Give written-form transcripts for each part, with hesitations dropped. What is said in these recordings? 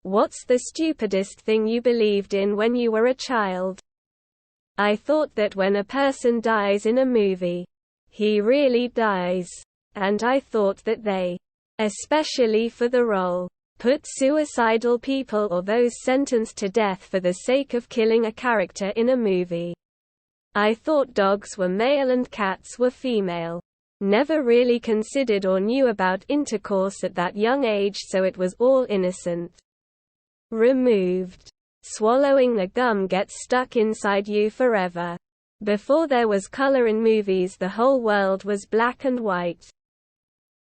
What's the stupidest thing you believed in when you were a child? I thought that when a person dies in a movie, he really dies. And I thought that they, especially for the role, put suicidal people or those sentenced to death for the sake of killing a character in a movie. I thought dogs were male and cats were female. Never really considered or knew about intercourse at that young age, so it was all innocent. Removed. Swallowing the gum gets stuck inside you forever. Before there was color in movies, the whole world was black and white.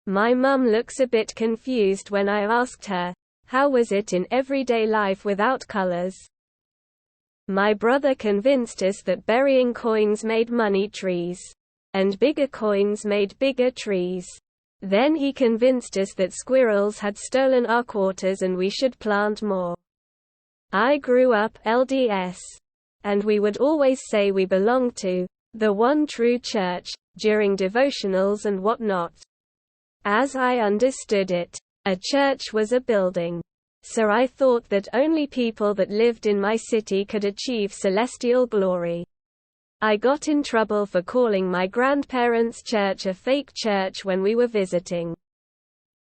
My mum looks a bit confused when I asked her, how was it in everyday life without colors? My brother convinced us that burying coins made money trees. And bigger coins made bigger trees. Then he convinced us that squirrels had stolen our quarters and we should plant more. I grew up LDS. And we would always say we belonged to the one true church, during devotionals and whatnot. As I understood it, a church was a building. So I thought that only people that lived in my city could achieve celestial glory. I got in trouble for calling my grandparents' church a fake church when we were visiting.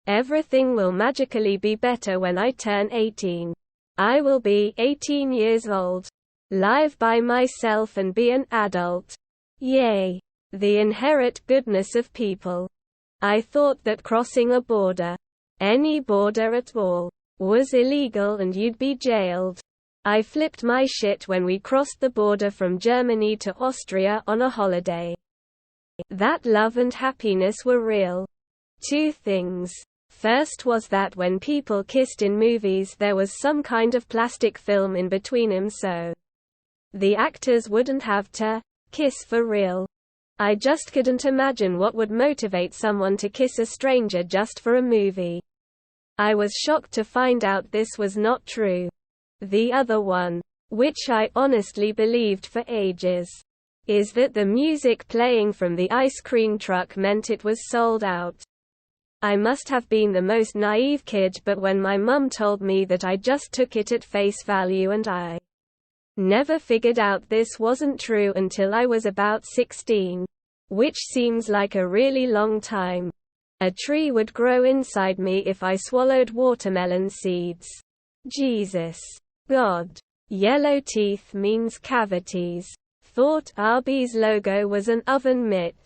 Everything will magically be better when I turn 18. I will be 18 years old. Live by myself and be an adult. Yay! The inherent goodness of people. I thought that crossing a border, any border at all, was illegal and you'd be jailed. I flipped my shit when we crossed the border from Germany to Austria on a holiday. That love and happiness were real. Two things. First was that when people kissed in movies there was some kind of plastic film in between them so the actors wouldn't have to kiss for real. I just couldn't imagine what would motivate someone to kiss a stranger just for a movie. I was shocked to find out this was not true. The other one, which I honestly believed for ages, is that the music playing from the ice cream truck meant it was sold out. I must have been the most naive kid, but when my mum told me that, I just took it at face value and I never figured out this wasn't true until I was about 16. Which seems like a really long time. A tree would grow inside me if I swallowed watermelon seeds. Jesus. God. Yellow teeth means cavities. Thought Arby's logo was an oven mitt.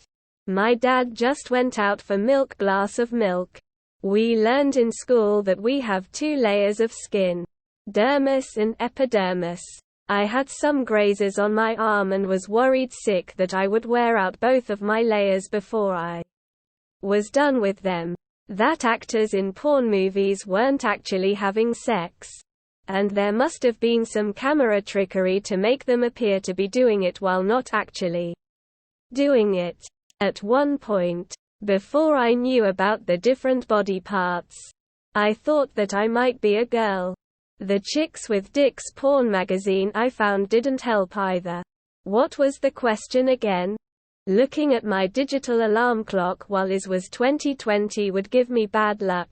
My dad just went out for milk, glass of milk. We learned in school that we have two layers of skin. Dermis and epidermis. I had some grazes on my arm and was worried sick that I would wear out both of my layers before I was done with them. That actors in porn movies weren't actually having sex. And there must have been some camera trickery to make them appear to be doing it while not actually doing it. At one point, before I knew about the different body parts, I thought that I might be a girl. The Chicks with Dicks porn magazine I found didn't help either. What was the question again? Looking at my digital alarm clock while it was 2020 would give me bad luck.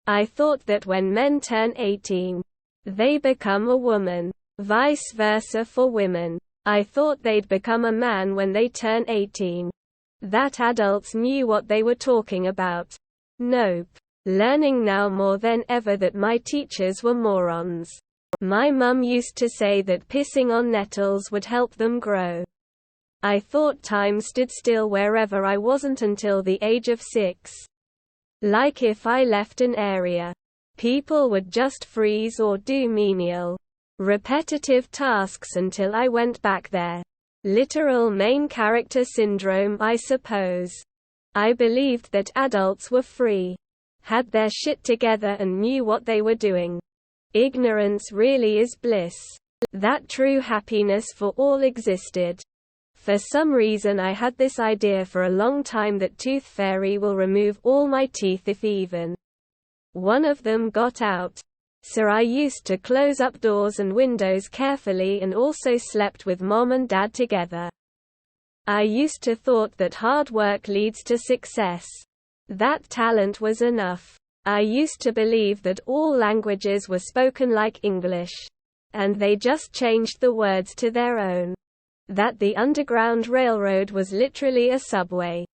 I thought that when men turn 18, they become a woman. Vice versa for women. I thought they'd become a man when they turn 18. That adults knew what they were talking about. Nope. Learning now more than ever that my teachers were morons. My mum used to say that pissing on nettles would help them grow. I thought time stood still wherever I wasn't until the age of 6. Like if I left an area, people would just freeze or do menial, repetitive tasks until I went back there. Literal main character syndrome, I suppose. I believed that adults were free, had their shit together and knew what they were doing. Ignorance really is bliss. That true happiness for all existed. For some reason I had this idea for a long time that Tooth Fairy will remove all my teeth if even one of them got out. So I used to close up doors and windows carefully and also slept with mom and dad together. I used to thought that hard work leads to success. That talent was enough. I used to believe that all languages were spoken like English. And they just changed the words to their own. That the Underground Railroad was literally a subway.